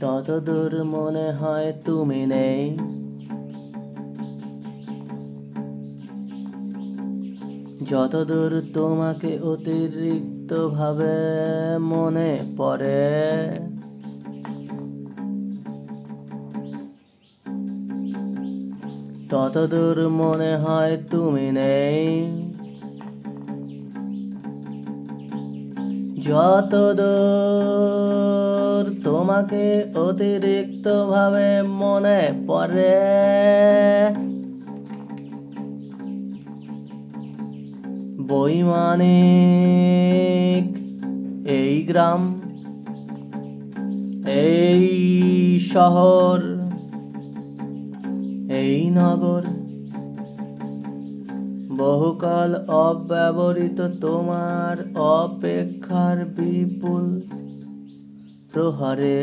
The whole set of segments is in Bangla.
ততদূর মনে হয় তুমি নেই। যতদূর তোমাকে অতিরিক্ত ভাবে মনে পড়ে, ততদূর মনে হয় তুমি নেই। যতদূর তোমাকে অতিরিক্ত ভাবে মনে পড়ে, বৈমানিক এই গ্রাম, এই শহর, এই নগর, বহুকাল অব্যবহৃত তোমার অপেক্ষার বিপুল প্রহরে,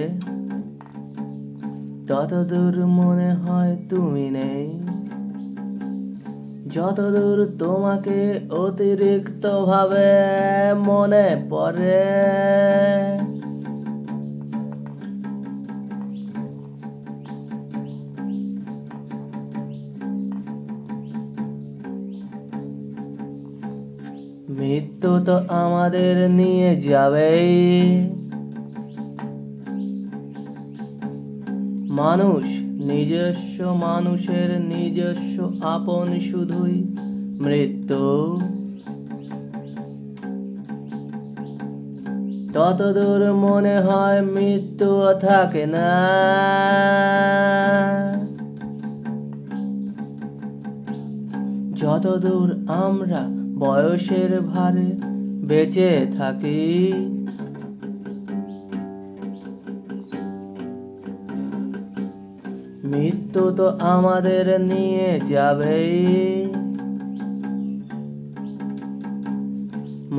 ততদূর মনে হয় তুমি নেই। যতদূর তোমাকে অতিরিক্ত ভাবে মনে পড়ে, মৃত্যু তো আমাদের নিয়ে যাবেই। মানুষ নিজস্ব, মানুষের নিজস্ব আপন শুধুই মৃত্যু। ততদূর মনে হয় মৃত্যু থাকে না। যতদূর আমরা বয়সের ভারে বেঁচে থাকি, মৃত্যু তো আমাদের নিয়ে যাবেই।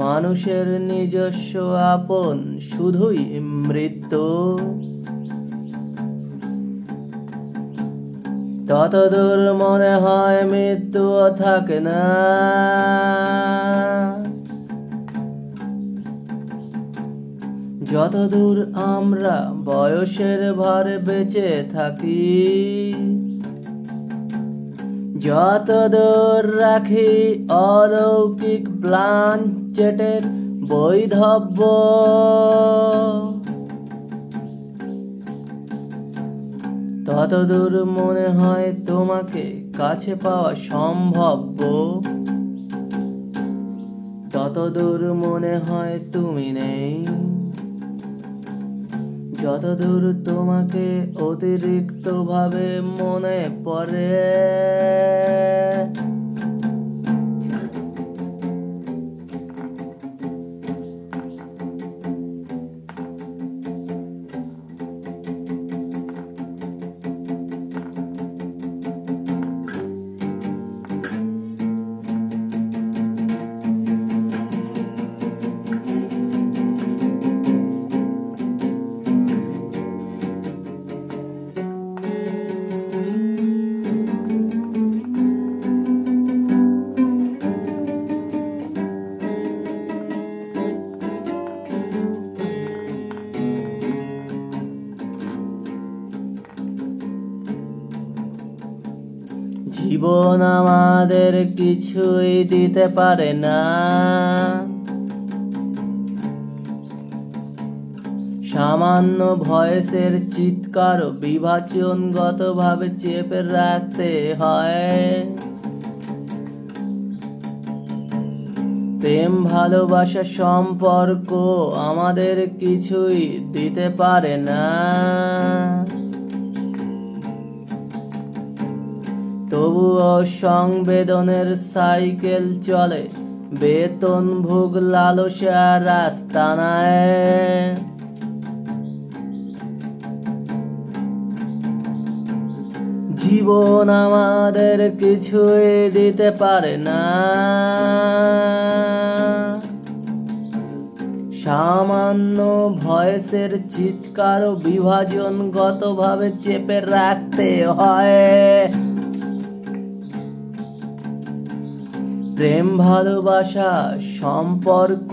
মানুষের নিজস্ব আপন শুধুই মৃত্যু। ততদূর মনে হয় মৃত্যু থাকে না। যতদূর আমরা বয়সের ভারে বেঁচে থাকি, যতদূর রাখি অলৌকিক ব্লাঞ্চেটের বৈধব্য, ততদূর মনে হয় তোমাকে কাছে পাওয়া সম্ভব্য। ততদূর মনে হয় তুমি নেই। যতদূর তোমাকে অতিরিক্ত ভাবে মনে পড়ে, জীবন আমাদের কিছুই দিতে পারে না। সামান্য ভয়েসের চিৎকার বিভাজনগতভাবে চেপে রাখতে হয়। প্রেম ভালোবাসা সম্পর্ক আমাদের কিছুই দিতে পারে না। তবুও সংবেদনের সাইকেল চলে বেতন ভোগ লালসা রাস্তানায়। জীবন আমাদের কিছুই দিতে পারে না। সামান্য ভয়েসের চিৎকার বিভাজনগতভাবে চেপে রাখতে হয়। প্রেম ভালোবাসা সম্পর্ক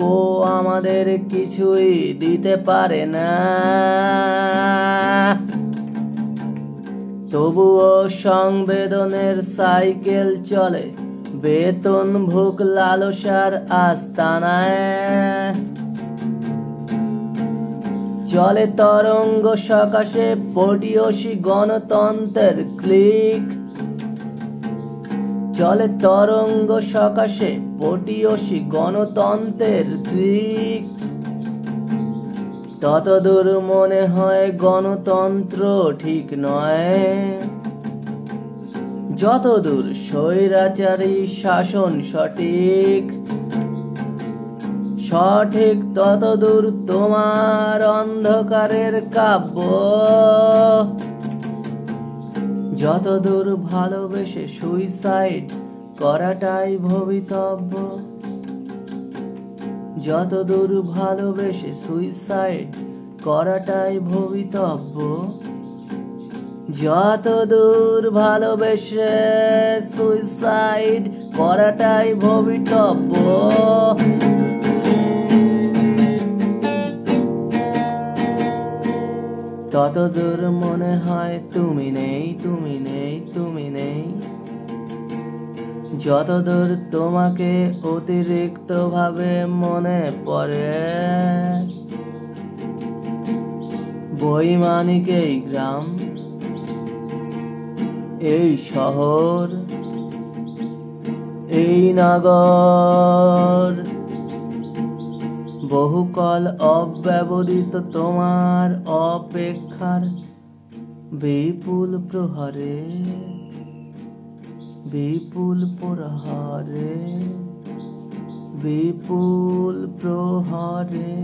আমাদের কিছুই দিতে পারে না। তবুও সংবেদনের সাইকেল চলে বেতন ভোগ লালসার আস্তানায়। চলে তরঙ্গ সকাশে পটিয়সী গণতন্ত্রের ক্লিক। চলে তরঙ্গ সকাশে পটিয়সী গণতন্ত্রের ক্লিক। ততদূর মনে হয় গণতন্ত্র ঠিক নয়, যতদূর স্বৈরাচারী শাসন সঠিক। সঠিক ততদূর তোমার অন্ধকারের কাব্য। যতদূর ভালোবেসে সুইসাইড করাটাই ভবিতব্য। যতদূর ভালোবেসে সুইসাইড করাটাই ভবিতব্য। যতদূর ভালোবেসে সুইসাইড করাটাই ভবিতব্য। ততদূর মনে হয় তুমি নেই, তুমি নেই, তুমি নেই। যতদূর তোমাকে অতিরিক্ত ভাবে মনে পড়ে। বৈমানিক এই গ্রাম, এই শহর, এই নগর, বহুকাল অব্যবহৃত তোমার অপেক্ষার বিপুল প্রহরে, বিপুল প্রহরে, বিপুল প্রহরে।